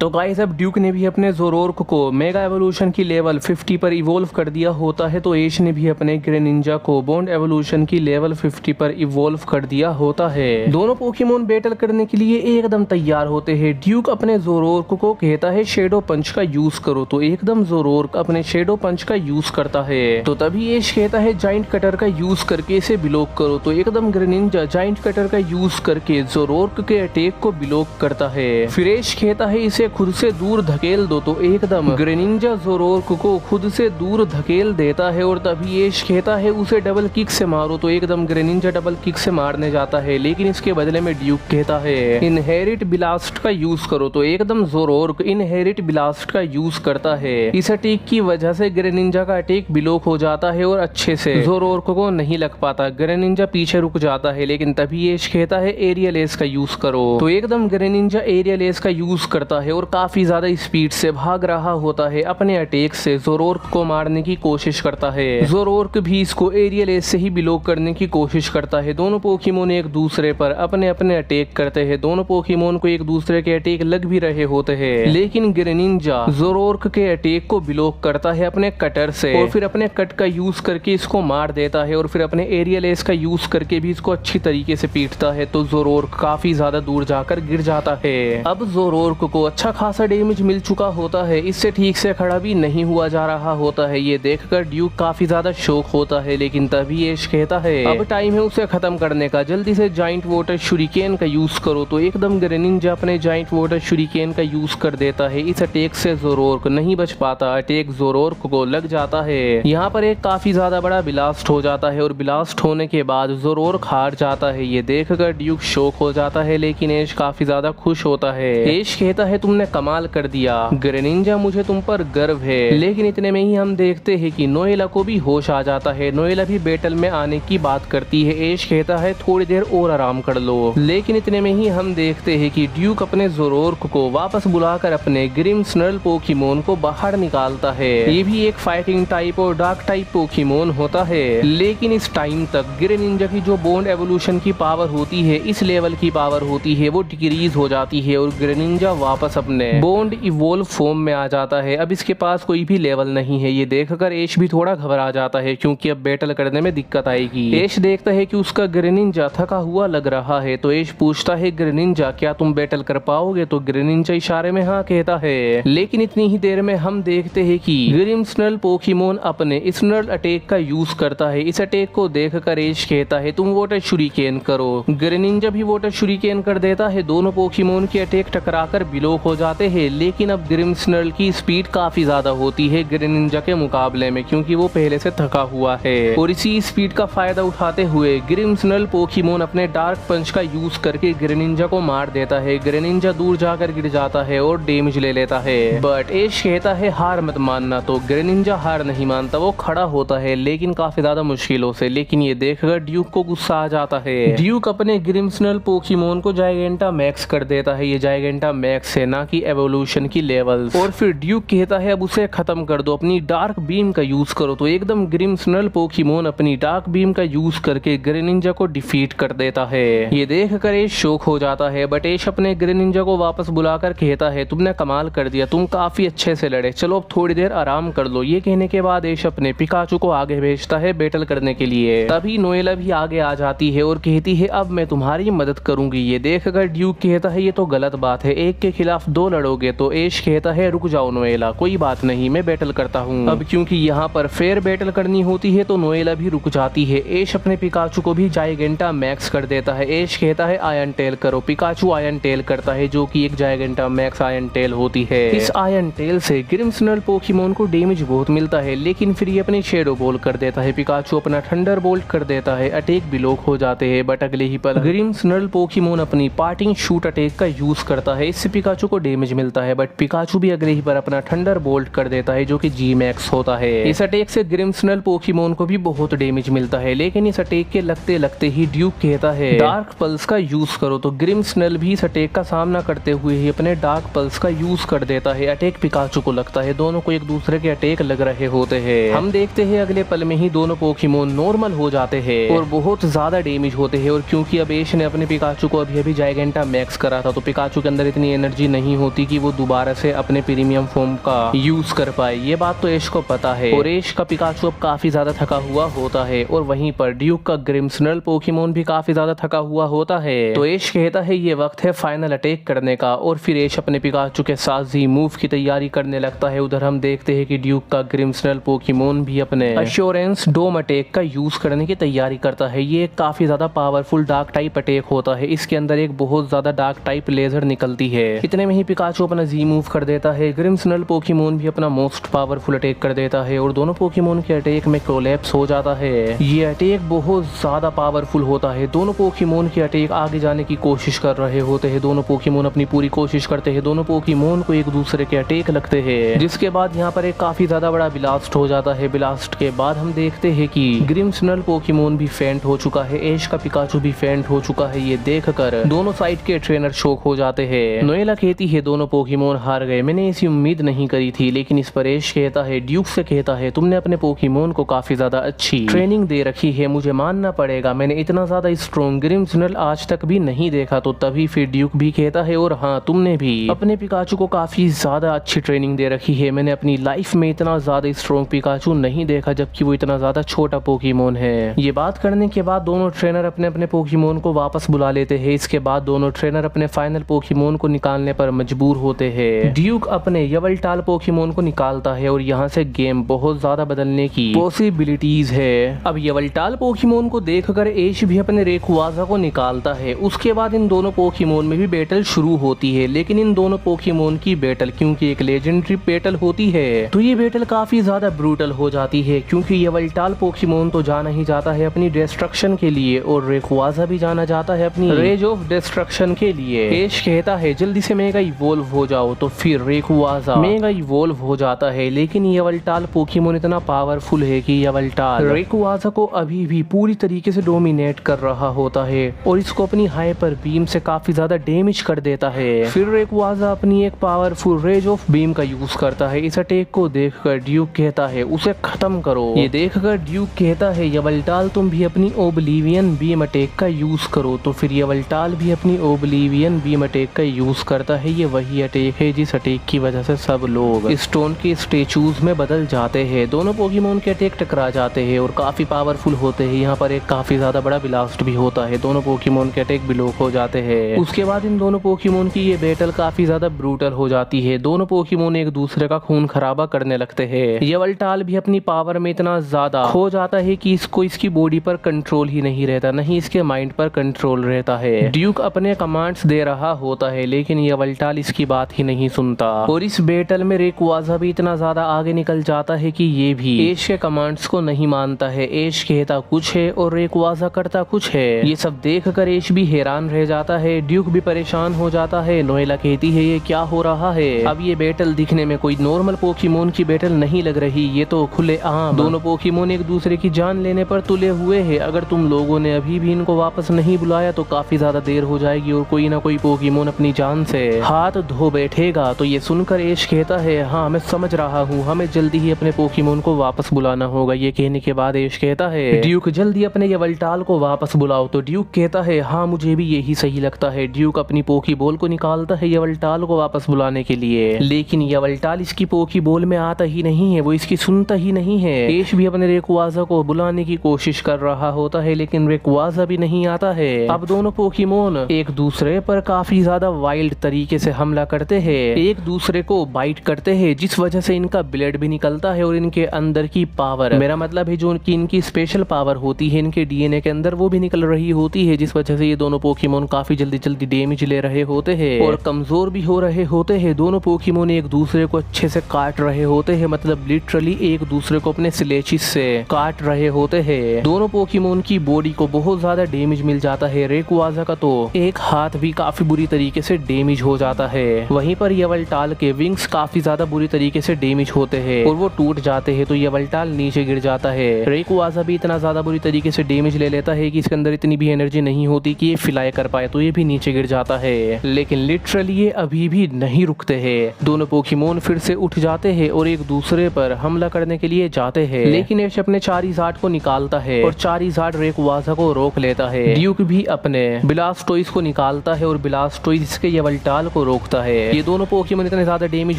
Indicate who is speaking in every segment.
Speaker 1: तो गाइस अब ड्यूक ने भी अपने ज़ोरोर्क को मेगा एवोल्यूशन की लेवल 50 पर इवोल्व कर दिया होता है, तो एश ने भी अपने ग्रेनिंजा को बॉन्ड एवोल्यूशन की लेवल 50 पर इवोल्व कर दिया होता है। दोनों पोकेमोन बैटल करने के लिए एकदम तैयार होते हैं। ड्यूक अपने ज़ोरोर्क को कहता है शेडो पंच का यूज करो, तो एकदम ज़ोरोर्क अपने शेडो पंच का यूज करता है। तो तभी एश कहता है जाइंट कटर का यूज करके इसे ब्लॉक करो, तो एकदम ग्रेनिंजा जाइंट कटर का यूज करके ज़ोरोर्क के अटैक को ब्लॉक करता है। फिर एश कहता है इसे खुद से दूर धकेल दो, तो एकदम ग्रेनिंजा ज़ोरोर्क को खुद से दूर धकेल देता है। और तभी एश कहता है उसे डबल किक से मारो, तो एकदम ग्रेनिंजा डबल किक से मारने जाता है, लेकिन इसके बदले में ड्यूक कहता है इनहेरिट ब्लास्ट का यूज करो, तो एकदम ज़ोरोर्क इनहेरिट ब्लास्ट का यूज करता है। इस अटैक की वजह से ग्रेनिंजा का अटैक ब्लॉक हो जाता है और अच्छे से ज़ोरोर्क को नहीं लग पाता। ग्रेनिंजा पीछे रुक जाता है, लेकिन तभी एश कहता है एरियल एस का यूज करो, तो एकदम ग्रेनिंजा एरियल एस का यूज करता है और काफी ज्यादा स्पीड से भाग रहा होता है। अपने अटैक से ज़ोरोर्क को मारने की कोशिश करता है। ज़ोरोर्क भी इसको एरियल एस से ही ब्लॉक करने की कोशिश करता है। दोनों पोकेमोन एक दूसरे पर अपने अपने अटैक करते हैं। दोनों पोकेमोन को एक दूसरे के अटैक लग भी रहे होते हैं, लेकिन ग्रेनिंजा ज़ोरोर्क के अटैक को ब्लॉक करता है अपने कटर से, और फिर अपने कट का यूज करके इसको मार देता है, और फिर अपने एरियल एस का यूज करके भी इसको अच्छी तरीके से पीटता है। तो ज़ोरोर्क काफी ज्यादा दूर जाकर गिर जाता है। अब ज़ोरोर्क को अच्छा खासा डैमेज मिल चुका होता है, इससे ठीक से खड़ा भी नहीं हुआ जा रहा होता है। ये देखकर ड्यूक काफी ज्यादा शौक होता है, लेकिन तभी एश कहता है अब टाइम है उसे खत्म करने का, जल्दी से जाइंट वाटर शुरिकेन का यूज करो, तो एकदम ग्रेनिंजा अपने जाइंट वाटर शुरिकेन का यूज कर देता है। इस अटैक से ज़ोरोर्क नहीं बच पाता, अटैक ज़ोरोर्क को लग जाता है। यहाँ पर एक काफी ज्यादा बड़ा ब्लास्ट हो जाता है, और ब्लास्ट होने के बाद ज़ोरोर्क हार जाता है। ये देखकर ड्यूक शौक हो जाता है, लेकिन एश काफी ज्यादा खुश होता है। एश कहता है तुमने कमाल कर दिया ग्रेनिंजा, मुझे तुम पर गर्व है। लेकिन इतने में ही हम देखते हैं कि नोएला को भी होश आ जाता है। नोएला भी बैटल में आने की बात करती है। एश कहता है थोड़ी देर और आराम कर लो, लेकिन इतने में ही हम देखते हैं कि ड्यूक अपने ज़ोरोर्क को वापस बुलाकर अपने ग्रिमस्नर्ल पोकेमोन को बाहर निकालता है। ये भी एक फाइटिंग टाइप और डार्क टाइप पोकेमोन होता है, लेकिन इस टाइम तक ग्रेनिंजा की जो बॉन्ड एवोल्यूशन की पावर होती है, इस लेवल की पावर होती है, वो डिक्रीज हो जाती है, और ग्रेनिंजा वापस अपने बॉन्ड इवोल्व फॉर्म में आ जाता है। अब इसके पास कोई भी लेवल नहीं है। ये देखकर एश भी थोड़ा घबरा जाता है, क्योंकि अब बैटल करने में दिक्कत आएगी। एश देखता है कि उसका ग्रेनिंजा थका हुआ लग रहा है, तो एश पूछता है ग्रेनिंजा क्या तुम बैटल कर पाओगे, तो ग्रेनिंजा इशारे में हाँ कहता है। लेकिन इतनी ही देर में हम देखते हैं कि ग्रिमस्नर्ल पोकेमोन अपने स्नर्ल अटैक का यूज करता है। इस अटैक को देखकर एश कहता है तुम वाटर शुरिकेन करो। ग्रेनिंजा भी वाटर शुरिकेन कर देता है। दोनों पोकेमोन के अटैक टकराकर ब्लॉक हो जाते हैं, लेकिन अब ग्रिमस्नर्ल की स्पीड काफी ज्यादा होती है ग्रेनिंजा के मुकाबले में, क्योंकि वो पहले से थका हुआ है। और इसी स्पीड का फायदा उठाते हुए ग्रिमस्नर्ल पोकेमोन अपने डार्क पंच का यूज करके ग्रेनिंजा को मार देता है। ग्रेनिंजा दूर जाकर गिर जाता है और डैमेज ले लेता है। बट एश कहता है हार मत मानना, तो ग्रेनिंजा हार नहीं मानता। वो खड़ा होता है, लेकिन काफी ज्यादा मुश्किलों से। लेकिन ये देखकर ड्यूक को गुस्सा आ जाता है। ड्यूक अपने ग्रिमस्नर्ल पोकेमोन को जायगेंटा मैक्स कर देता है। ये जायगेंटा मैक्स है, ना कि एवोल्यूशन की लेवल। और फिर ड्यूक कहता है अब उसे खत्म कर दो, अपनी डार्क बीम का यूज करो, तो एकदम ग्रिमस्नर्ल पोकेमोन अपनी डार्क बीम का यूज करके ग्रेनिंजा को डिफीट कर देता है। ये देखकर एश शौक हो जाता है, बट एश अपने ग्रेनिंजा को वापस बुलाकर कहता है तुमने कमाल कर दिया, तुम काफी अच्छे से लड़े, चलो अब थोड़ी देर आराम कर लो। ये कहने के बाद एश अपने पिकाचू को आगे भेजता है बैटल करने के लिए। तभी नोएला भी आगे आ जाती है और कहती है अब मैं तुम्हारी मदद करूंगी। ये देखकर ड्यूक कहता है ये तो गलत बात है, एक के खिलाफ दो लड़ोगे, तो एश कहता है रुक जाओ नोएला, कोई बात नहीं, मैं बैटल करता हूँ। अब क्योंकि यहाँ पर फेयर बैटल करनी होती है, तो नोएला भी रुक जाती है। एश अपने पिकाचू को भी जायगेंटा मैक्स कर देता है। एश कहता है आयरन टेल करो, पिकाचू आयरन टेल करता है, जो कि एक जायगेंटा मैक्स आयरन टेल होती है। इस आयरन टेल से ग्रिमस्नर्ल पोकेमोन को डैमेज बहुत मिलता है, लेकिन फिर ये अपने शेडो बॉल कर देता है। पिकाचू अपना थंडर बोल्ट कर देता है, अटैक ब्लॉक हो जाते हैं। बट अगले ही पल ग्रिमस्नर्ल पोकेमोन अपनी पार्टिंग शूट अटैक का यूज करता है। इससे पिकाचू को डैमेज मिलता है, बट पिकाचू भी अगले ही पर अपना थंडर बोल्ट कर देता है, जो कि जी मैक्स होता है। इस अटैक से ग्रिमस्नर्ल पोकेमोन को भी बहुत डैमेज मिलता है, लेकिन इस अटैक के लगते लगते ही ड्यूक कहता है डार्क पल्स का यूज करो, तो ग्रिमस्नर्ल भी इस अटैक का सामना करते हुए ही अपने डार्क पल्स का यूज कर देता है। अटैक पिकाचू को लगता है, दोनों को एक दूसरे के अटैक लग रहे होते हैं। हम देखते हैं अगले पल में ही दोनों पोकेमोन नॉर्मल हो जाते हैं और बहुत ज्यादा डैमेज होते हैं। और क्योंकि अब एश ने अपने पिकाचू को अभी अभी जायगेंटा मैक्स करा था, तो पिकाचू के अंदर इतनी एनर्जी नहीं नहीं होती कि वो दोबारा से अपने प्रीमियम फॉर्म का यूज कर पाए। ये बात तो ऐश को पता है और ऐश का पिकाचू अब काफी ज्यादा थका हुआ होता है और वहीं पर ड्यूक का ग्रिम्सनल पोकेमोन भी काफी ज्यादा थका हुआ होता है। तो ऐश कहता है ये वक्त है फाइनल अटैक करने का और फिर ऐश अपने पिकाचू के साथ जी मूव की तैयारी करने लगता है। उधर हम देखते हैं कि ड्यूक का ग्रिम्सनल पोकेमोन भी अपने एश्योरेंस डोम अटैक का यूज करने की तैयारी करता है। ये काफी ज्यादा पावरफुल डार्क टाइप अटैक होता है। इसके अंदर एक बहुत ज्यादा डार्क टाइप लेजर निकलती है। इतने में ही पिकाचू अपना जी मूव कर देता है। ग्रिम्सनल पोकेमोन भी अपना मोस्ट पावरफुल अटैक कर देता है और दोनों पोकेमोन के अटैक में कोलैप्स हो जाता है। ये अटैक बहुत ज्यादा पावरफुल होता है। दोनों पोकेमोन के अटैक आगे जाने की कोशिश कर रहे होते हैं। दोनों पोकेमोन अपनी पूरी कोशिश करते हैं। दोनों पोकेमोन को एक दूसरे के अटैक लगते हैं, जिसके बाद यहाँ पर एक काफी ज्यादा बड़ा ब्लास्ट हो जाता है। ब्लास्ट के बाद हम देखते हैं कि ग्रिम्सनल पोकेमोन भी फेंट हो चुका है। ऐश का पिकाचू भी फेंट हो चुका है। ये देखकर दोनों साइड के ट्रेनर शॉक हो जाते हैं। नोएला कहती है दोनों पोकेमोन हार गए, मैंने ऐसी उम्मीद नहीं करी थी। लेकिन इस पर ऐश कहता है, ड्यूक से कहता है, तुमने अपने पोकेमोन को काफी ज्यादा अच्छी ट्रेनिंग दे रखी है, मुझे मानना पड़ेगा। मैंने इतना ज्यादा स्ट्रॉन्ग ग्रिम्सनल आज तक भी नहीं देखा। तो तभी फिर ड्यूक भी कहता है, और हाँ, तुमने भी अपने पिकाचू को काफी ज्यादा अच्छी ट्रेनिंग दे रखी है। मैंने अपनी लाइफ में इतना ज्यादा स्ट्रॉन्ग पिकाचू नहीं देखा, जबकि वो इतना ज्यादा छोटा पोकेमोन है। ये बात करने के बाद दोनों ट्रेनर अपने अपने पोकेमोन को वापस बुला लेते हैं। इसके बाद दोनों ट्रेनर अपने फाइनल पोकेमोन को निकालने पर मजबूर होते हैं। ड्यूक अपने यवलटाल पोकेमोन को निकालता है और यहाँ से गेम बहुत ज्यादा बदलने की पॉसिबिलिटीज है। अब यवलटाल पोकेमोन को देखकर ऐश भी अपने रेकुआजा को निकालता है। उसके बाद इन दोनों पोकेमोन में भी बैटल शुरू होती है। लेकिन इन दोनों पोकेमोन की बैटल, क्योंकि एक लेजेंडरी बैटल होती है, तो ये बैटल काफी ज्यादा ब्रूटल हो जाती है। क्योंकि यवलटाल पोकेमोन तो जाना ही जाता है अपनी डिस्ट्रक्शन के लिए और रेकुआजा भी जाना जाता है अपनी रेज ऑफ डिस्ट्रक्शन के लिए। ऐश कहता है जल्दी से मेगा इवोल्व हो जाओ। तो फिर रेकुआजा मेगा इवोल्व हो जाता है। लेकिन यवलटाल पोकेमोन इतना पावरफुल है कि यवलटाल रेकुआजा को अभी भी पूरी तरीके से डोमिनेट कर रहा होता है और इसको अपनी हाइपर बीम से काफी ज्यादा डैमेज कर देता है। फिर रेकुआजा अपनी एक पावरफुल रेज ऑफ बीम का यूज करता है। इस अटैक को देखकर ड्यूक कहता है उसे खत्म करो। ये देखकर ड्यूक कहता है यवलटाल तुम भी अपनी ओब्लिवियन बीम अटैक का यूज करो। तो फिर यवलटाल भी अपनी ओब्लिवियन बीम अटैक का यूज करता है। ये वही अटैक है जिस अटैक की वजह से सब लोग स्टोन के स्टेचूज में बदल जाते हैं। दोनों पोकेमोन के अटैक टकरा जाते हैं और काफी पावरफुल होते हैं। यहाँ पर एक काफी ज्यादा बड़ा ब्लास्ट भी होता है। दोनों पोकेमोन के अटैक भी लॉक हो जाते हैं। उसके बाद इन दोनों पोकेमोन की ये बैटल काफी ज्यादा ब्रूटल हो जाती है। दोनों पोकेमोन एक दूसरे का खून खराबा करने लगते हैं। यवलटाल भी अपनी पावर में इतना ज्यादा खो जाता है कि इसको इसकी बॉडी पर कंट्रोल ही नहीं रहता, नहीं इसके माइंड पर कंट्रोल रहता है। ड्यूक अपने कमांड्स दे रहा होता है लेकिन यवलटाल इसकी बात ही नहीं सुनता और इस बैटल में रेकुआजा भी इतना ज्यादा आगे निकल जाता है कि ये भी ऐश के कमांड्स को नहीं मानता है। ऐश कहता कुछ है और रेकुआजा करता कुछ है। ये सब देखकर ऐश भी हैरान रह जाता है। ड्यूक भी परेशान हो जाता है। नोएला कहती है ये क्या हो रहा है। अब ये बैटल दिखने में कोई नॉर्मल पोकेमोन की बैटल नहीं लग रही, ये तो खुले आम दोनों पोकेमोन एक दूसरे की जान लेने पर तुले हुए हैं। अगर तुम लोगों ने अभी भी इनको वापस नहीं बुलाया तो काफी ज्यादा देर हो जाएगी और कोई ना कोई पोकेमोन अपनी जान से हाथ धो बैठेगा। तो ये सुनकर ऐश कहता है हाँ मैं समझ रहा हूँ, हमें जल्दी ही अपने पोकेमोन को वापस बुलाना होगा। ये कहने के बाद ऐश कहता है ड्यूक जल्दी अपने यवलटाल को वापस बुलाओ। तो ड्यूक कहता है हाँ मुझे भी यही सही लगता है। ड्यूक अपनी पोकीबॉल को निकालता है यवलटाल को वापस बुलाने के लिए, लेकिन यवलटाल इसकी पोकीबॉल में आता ही नहीं है, वो इसकी सुनता ही नहीं है। ऐश भी अपने रेकुआजा को बुलाने की कोशिश कर रहा होता है लेकिन रेकुआजा भी नहीं आता है। अब दोनों पोकेमोन एक दूसरे पर काफी ज्यादा वाइल्ड तरीके से हमला करते हैं, एक दूसरे को बाइट करते हैं, जिस वजह से इनका ब्लड भी निकलता है और इनके अंदर की पावर, मेरा मतलब है जो इनकी स्पेशल पावर होती है इनके डीएनए के अंदर, वो भी निकल रही होती है, जिस वजह से ये दोनों पोकेमोन काफी जल्दी जल्दी डैमेज ले रहे होते हैं और कमजोर भी हो रहे होते हैं। दोनों पोकेमोन एक दूसरे को अच्छे से काट रहे होते हैं, मतलब लिटरली एक दूसरे को अपने स्लेचिस से काट रहे होते हैं। दोनों पोकेमोन की बॉडी को बहुत ज्यादा डैमेज मिल जाता है। रेकुआजा का तो एक हाथ भी काफी बुरी तरीके से डैमेज हो जाता है। वहीं पर यवलटाल के विंग्स काफी ज्यादा बुरी तरीके से डैमेज होते हैं और वो टूट जाते हैं, तो यवलटाल नीचे गिर जाता है। रेकुआजा भी इतना ज्यादा बुरी तरीके से डैमेज ले लेता है कि इसके अंदर इतनी भी एनर्जी नहीं होती कि ये फ्लाई कर पाए, तो ये भी नीचे गिर जाता है। लेकिन लिटरली ये अभी भी नहीं रुकते हैं। दोनों पोकेमोन फिर से उठ जाते हैं और एक दूसरे पर हमला करने के लिए जाते हैं, लेकिन ऐश अपने चारिज़ार्ड को निकालता है और चारिज़ार्ड रेकुआजा को रोक लेता है। ड्यूक भी अपने ब्लास्टोइस को निकालता है और ब्लास्टोइस के यवलटाल को को रोकता है। ये दोनों पोकेमोन इतने ज्यादा डैमेज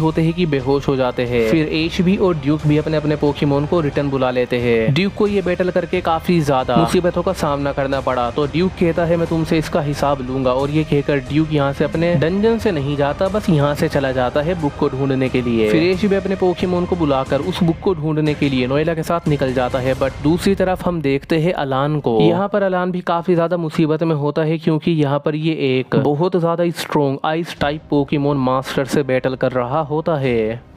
Speaker 1: होते हैं कि बेहोश हो जाते हैं। फिर एश भी और ड्यूक भी अपने अपने पोकेमोन को रिटर्न बुला लेते हैं। ड्यूक को ये बैटल करके काफी ज्यादा मुसीबतों का सामना करना पड़ा, तो ड्यूक कहता है मैं तुमसे इसका हिसाब लूंगा, और ये कहकर ड्यूक यहाँ से अपने डंजन से नहीं जाता, बस यहाँ से चला जाता है बुक को ढूंढने के लिए। फिर एश भी अपने पोकेमोन को बुलाकर उस बुक को ढूंढने के लिए नोएला के साथ निकल जाता है। बट दूसरी तरफ हम देखते हैं अलान को। यहाँ पर अलान भी काफी ज्यादा मुसीबत में होता है, क्योंकि यहाँ पर ये एक बहुत ज्यादा strong ice type Pokemon master से बैटल कर रहा होता है।